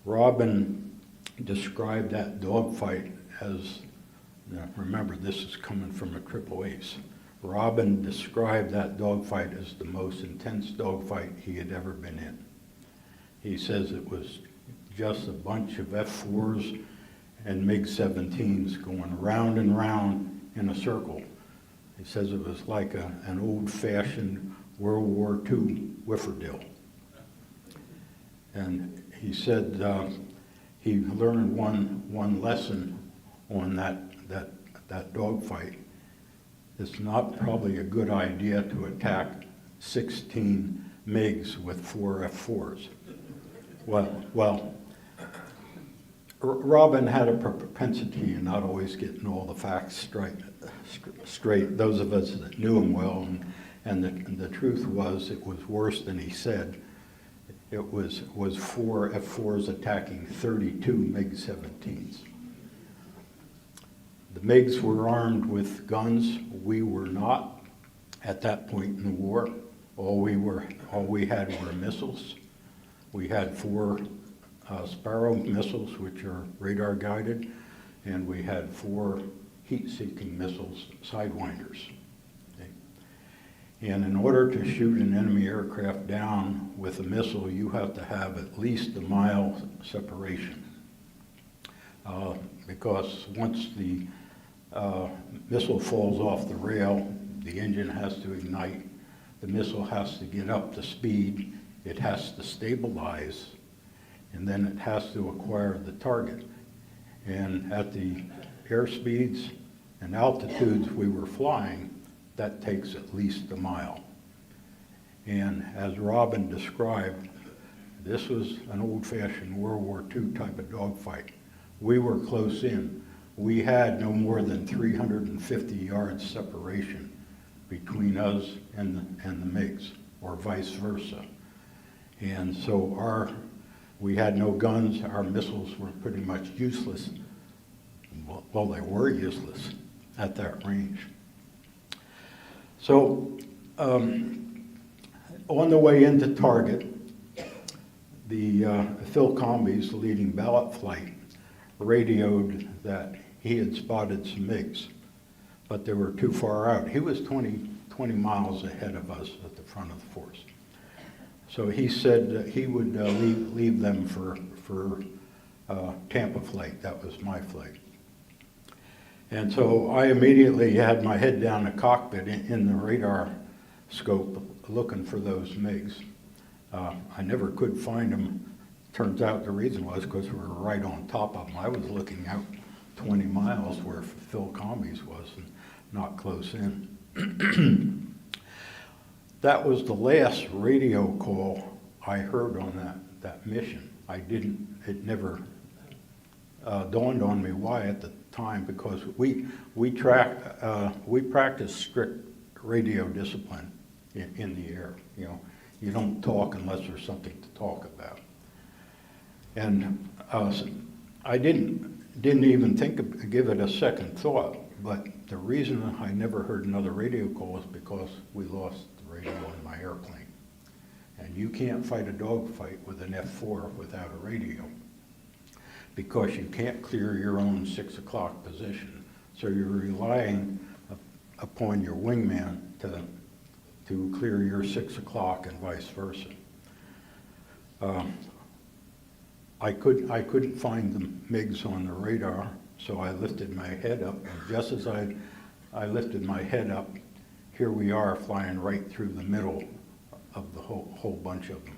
Robin described that dogfight as, remember this is coming from a triple ace. Robin described that dogfight as the most intense dogfight he had ever been in. He says it was just a bunch of F-4s and MiG-17s going round and round in a circle. He says it was like an old-fashioned World War II whifferdale. And he said he learned one lesson on that dogfight. It's not probably a good idea to attack 16 MiGs with 4 F-4s. Well, Robin had a propensity in not always getting all the facts straight. Those of us that knew him well, and the truth was it was worse than he said. It was 4 F-4s attacking 32 MiG-17s. The MiGs were armed with guns. We were not at that point in the war. All we had were missiles. We had 4 Sparrow missiles, which are radar guided, and we had 4 heat-seeking missiles, Sidewinders. Okay. And in order to shoot an enemy aircraft down with a missile, you have to have at least a mile separation. Because once the missile falls off the rail, the engine has to ignite, the missile has to get up to speed, it has to stabilize, and then it has to acquire the target. And at the airspeeds and altitudes we were flying, that takes at least a mile. And as Robin described, this was an old-fashioned World War II type of dogfight. We were close in. We had no more than 350 yards separation between us and the MiGs, or vice versa. And so we had no guns, our missiles were pretty much useless. Well, they were useless at that range. So, on the way into target, the Phil Comby's leading ballot flight radioed that he had spotted some MiGs, but they were too far out. He was 20 miles ahead of us at the front of the force. So he said that he would leave them for Tampa flight. That was my flight. And so I immediately had my head down the cockpit in the radar scope looking for those MiGs. I never could find them. Turns out the reason was because we were right on top of them. I was looking out 20 miles where Phil Comby's was and not close in. That was the last radio call I heard on that mission. It never dawned on me why at the time, because we practiced strict radio discipline in the air. You know, you don't talk unless there's something to talk about. And I didn't even give it a second thought, but the reason I never heard another radio call is because we lost the radio on my airplane. And you can't fight a dogfight with an F-4 without a radio, because you can't clear your own 6 o'clock position. So you're relying upon your wingman to clear your 6 o'clock and vice versa. I couldn't find the MiGs on the radar, so I lifted my head up, and just as I lifted my head up, here we are flying right through the middle of the whole bunch of them.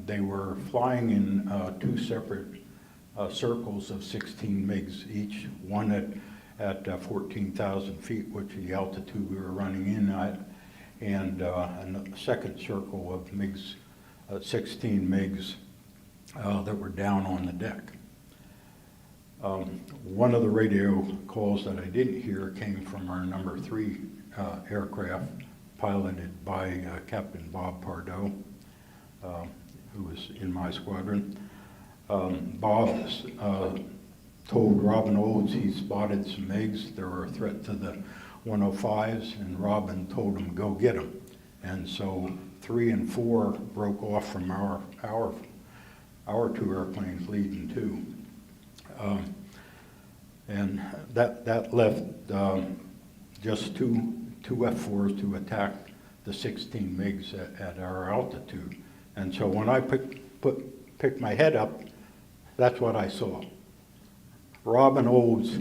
They were flying in 2 separate circles of 16 MiGs each, one at 14,000 feet, which is the altitude we were running in at, and a second circle of MiGs, 16 MiGs that were down on the deck. One of the radio calls that I didn't hear came from our number 3 aircraft, piloted by Captain Bob Pardo, who was in my squadron. Bob told Robin Olds he spotted some MiGs. They were a threat to the 105s, and Robin told him, go get them. And so 3 and 4 broke off from our our two airplanes leading too. And that left just two F-4s to attack the 16 MiGs at our altitude. And so when I picked my head up, that's what I saw. Robin Olds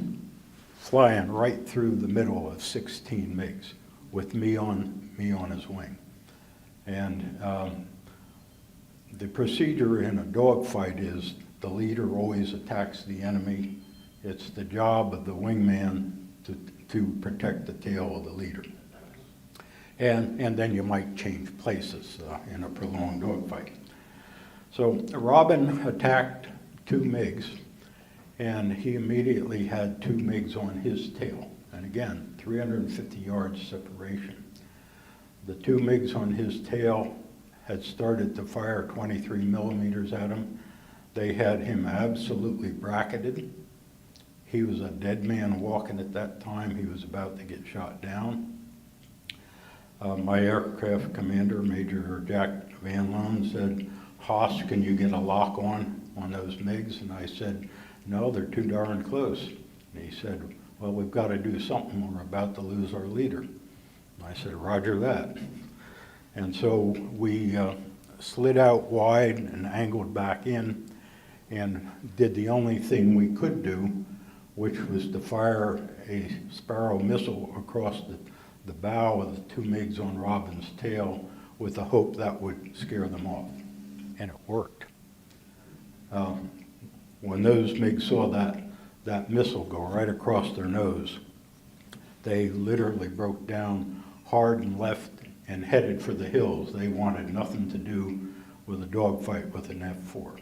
flying right through the middle of 16 MiGs with me on his wing. And the procedure in a dogfight is the leader always attacks the enemy. It's the job of the wingman to protect the tail of the leader. And then you might change places in a prolonged dogfight. So Robin attacked two MiGs, and he immediately had two MiGs on his tail. And again, 350 yards separation. The two MiGs on his tail had started to fire 23 millimeters at him. They had him absolutely bracketed. He was a dead man walking at that time. He was about to get shot down. My aircraft commander, Major Jack Van Loon, said, "Haas, can you get a lock on those MiGs?" And I said, "No, they're too darn close." And he said, "Well, we've got to do something. We're about to lose our leader." And I said, "Roger that." And so we slid out wide and angled back in and did the only thing we could do, which was to fire a Sparrow missile across the bow of the two MiGs on Robin's tail with the hope that would scare them off. And it worked. When those MiGs saw that missile go right across their nose, they literally broke down hard and left and headed for the hills. They wanted nothing to do with a dogfight with an F-4.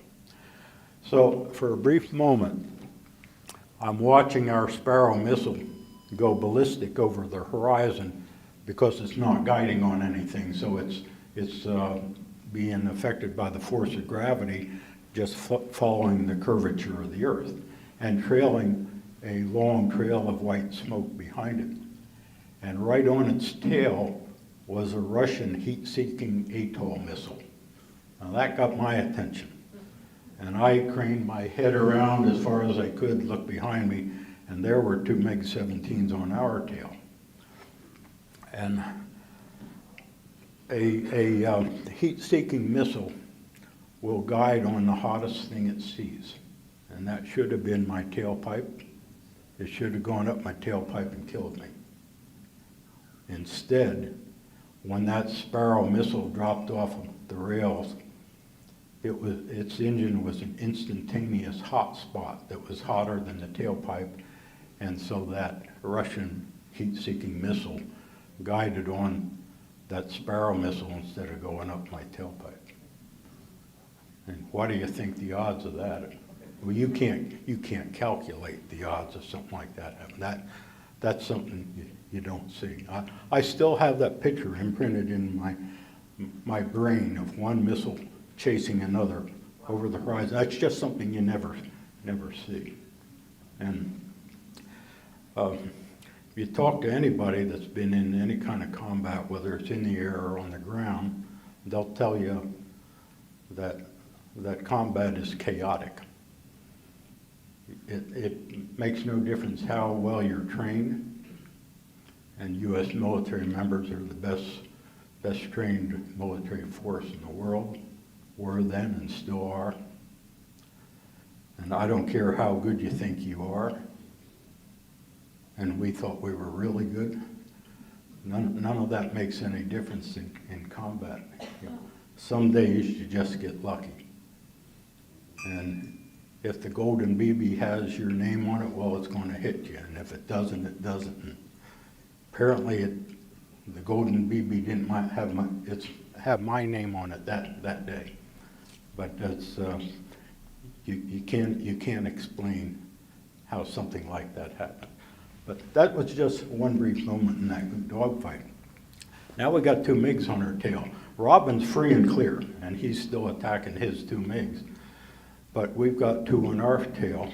So for a brief moment, I'm watching our Sparrow missile go ballistic over the horizon because it's not guiding on anything, so it's being affected by the force of gravity, just following the curvature of the Earth and trailing a long trail of white smoke behind it. And right on its tail was a Russian heat-seeking ATOL missile. Now that got my attention. And I craned my head around as far as I could, look behind me, and there were two MiG-17s on our tail. And a heat-seeking missile will guide on the hottest thing it sees. And that should have been my tailpipe. It should have gone up my tailpipe and killed me. Instead, when that Sparrow missile dropped off of the rails, its engine was an instantaneous hot spot that was hotter than the tailpipe, and so that Russian heat-seeking missile guided on that Sparrow missile instead of going up my tailpipe. And what do you think the odds of that? Well, you can't calculate the odds of something like that. That's something you don't see. I still have that picture imprinted in my brain of one missile chasing another over the horizon. That's just something you never see. And if you talk to anybody that's been in any kind of combat, whether it's in the air or on the ground, they'll tell you that combat is chaotic. It makes no difference how well you're trained, and U.S. military members are the best trained military force in the world, were then and still are. And I don't care how good you think you are, and we thought we were really good. None of that makes any difference in combat. You know, some days you just get lucky. And if the golden BB has your name on it, well, it's going to hit you. And if it doesn't, it doesn't. And apparently, the golden BB didn't have my name on it that day. But that's you can't explain how something like that happened. But that was just one brief moment in that dogfight. Now we got two MiGs on our tail. Robin's free and clear, and he's still attacking his two MiGs. But we've got two on our tail.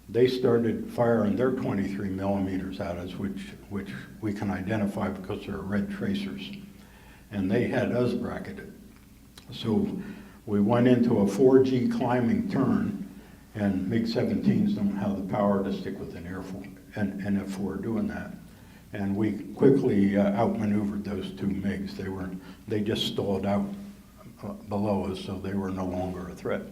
They started firing their 23 millimeters at us, which we can identify because they're red tracers. And they had us bracketed. So We went into a 4G climbing turn, and MiG-17s don't have the power to stick with an F-4 doing that. And we quickly outmaneuvered those two MiGs. They just stalled out below us, so they were no longer a threat.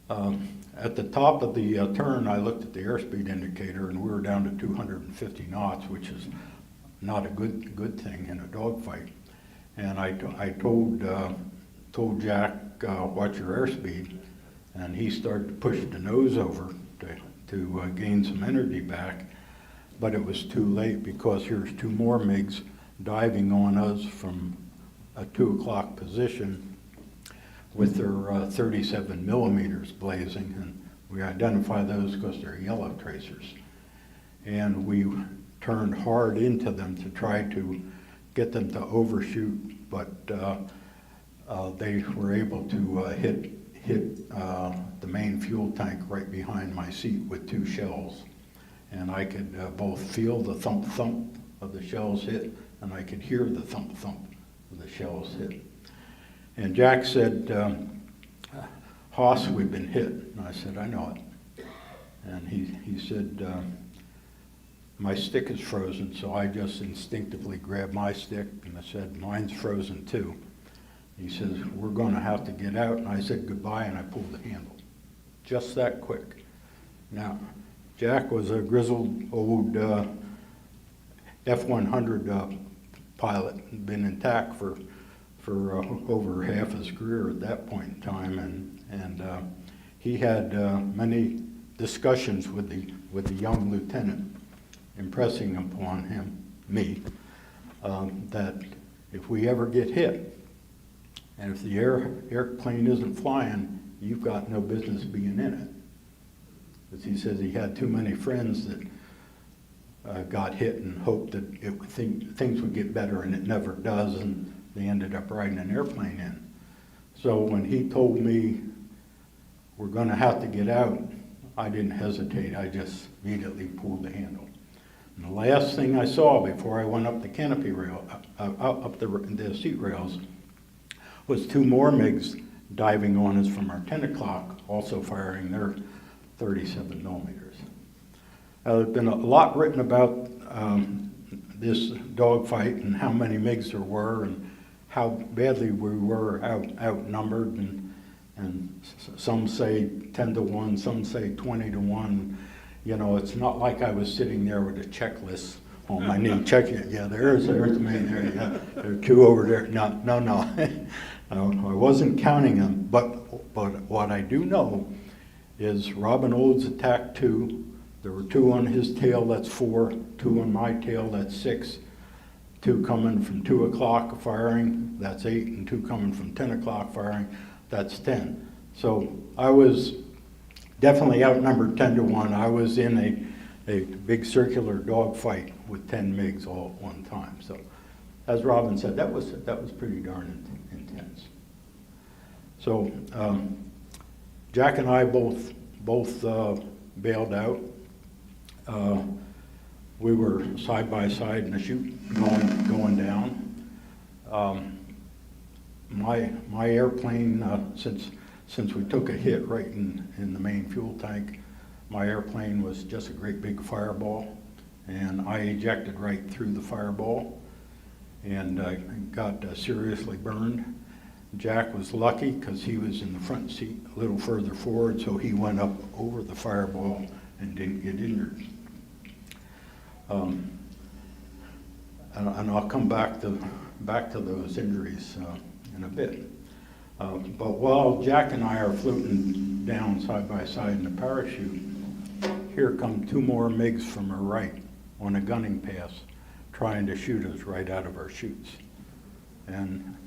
At the top of the turn, I looked at the airspeed indicator, and we were down to 250 knots, which is not a good thing in a dogfight. And I told Jack, watch your airspeed, and he started to push the nose over to gain some energy back, but it was too late because here's two more MiGs diving on us from a 2 o'clock position with their 37 millimeters blazing, and we identify those because they're yellow tracers. And we turned hard into them to try to get them to overshoot, but they were able to hit the main fuel tank right behind my seat with 2 shells. And I could both feel the thump-thump of the shells hit, and I could hear the thump-thump of the shells hit. And Jack said, Haas, we've been hit. And I said, I know it. And he said, my stick is frozen, so I just instinctively grabbed my stick, and I said, mine's frozen too. He says, we're going to have to get out. And I said goodbye, and I pulled the handle. Just that quick. Now, Jack was a grizzled old F-100 pilot, had been in TAC for over half his career at that point in time, and he had many discussions with the young lieutenant, impressing upon me, that if we ever get hit, and if the airplane isn't flying, you've got no business being in it. Because he says he had too many friends that got hit and hoped that things would get better, and it never does, and they ended up riding an airplane in. So when he told me we're going to have to get out, I didn't hesitate. I just immediately pulled the handle. And the last thing I saw before I went up the canopy rail, up the seat rails, was 2 more MiGs diving on us from our 10 o'clock, also firing their 37 millimeters. There's been a lot written about this dogfight and how many MiGs there were and how badly we were outnumbered, and some say 10 to 1, some say 20 to 1. You know, it's not like I was sitting there with a checklist on my knee checking it. Yeah, there's the main there. Yeah, there are 2 over there. No. I wasn't counting them, but what I do know is Robin Old's attacked 2. There were 2 on his tail, that's 4. 2 on my tail, that's 6. 2 coming from 2 o'clock firing, that's 8. And 2 coming from 10 o'clock firing, that's 10. So I was definitely outnumbered 10 to 1. I was in a big circular dogfight with 10 MiGs all at one time. So as Robin said, that was pretty darn intense. So Jack and I both bailed out. We were side by side in the chute going down. My airplane, since we took a hit right in the main fuel tank, my airplane was just a great big fireball, and I ejected right through the fireball and got seriously burned. Jack was lucky because he was in the front seat a little further forward, so he went up over the fireball and didn't get injured. And I'll come back to those injuries in a bit. But while Jack and I are floating down side by side in the parachute, here come 2 more MiGs from our right on a gunning pass, trying to shoot us right out of our chutes. And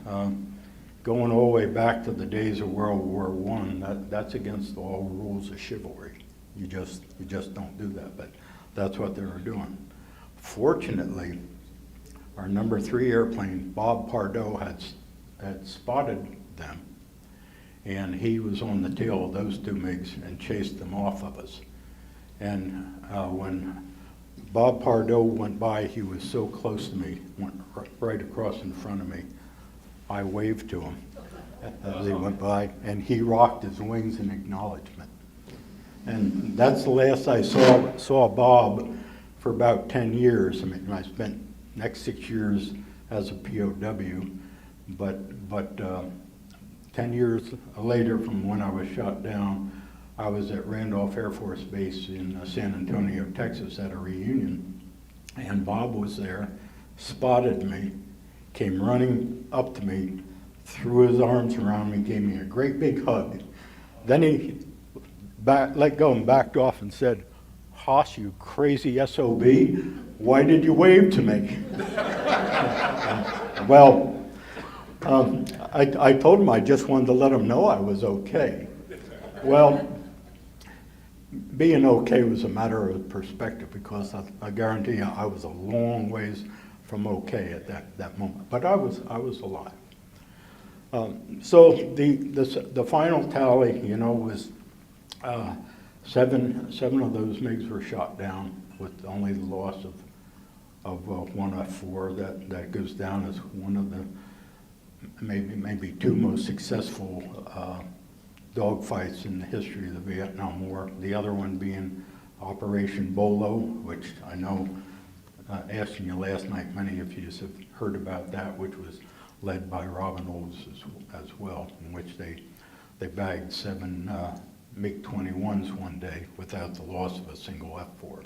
going all the way back to the days of World War I, that's against all rules of chivalry. You just don't do that, but that's what they were doing. Fortunately, our number 3 airplane, Bob Pardo, had spotted them, and he was on the tail of those 2 MiGs and chased them off of us. And when Bob Pardo went by, he was so close to me, went right across in front of me. I waved to him, as he went by, and he rocked his wings in acknowledgement. And that's the last I saw Bob for about 10 years. I mean, I spent next 6 years as a POW, but 10 years later from when I was shot down, I was at Randolph Air Force Base in San Antonio, Texas at a reunion, and Bob was there, spotted me, came running up to me, threw his arms around me, gave me a great big hug. Then he let go and backed off and said, "Haas, you crazy SOB, why did you wave to me?" Well, I told him I just wanted to let him know I was okay. Well, being okay was a matter of perspective, because I guarantee you I was a long ways from okay at that moment, but I was alive. So the final tally, you know, was seven of those MiGs were shot down, with only the loss of one F-4 that goes down as one of the maybe two most successful dogfights in the history of the Vietnam War. The other one being Operation Bolo, which I know, asking you last night, many of you have heard about that, which was led by Robin Olds as well, in which they bagged 7 MiG-21s one day without the loss of a single F-4.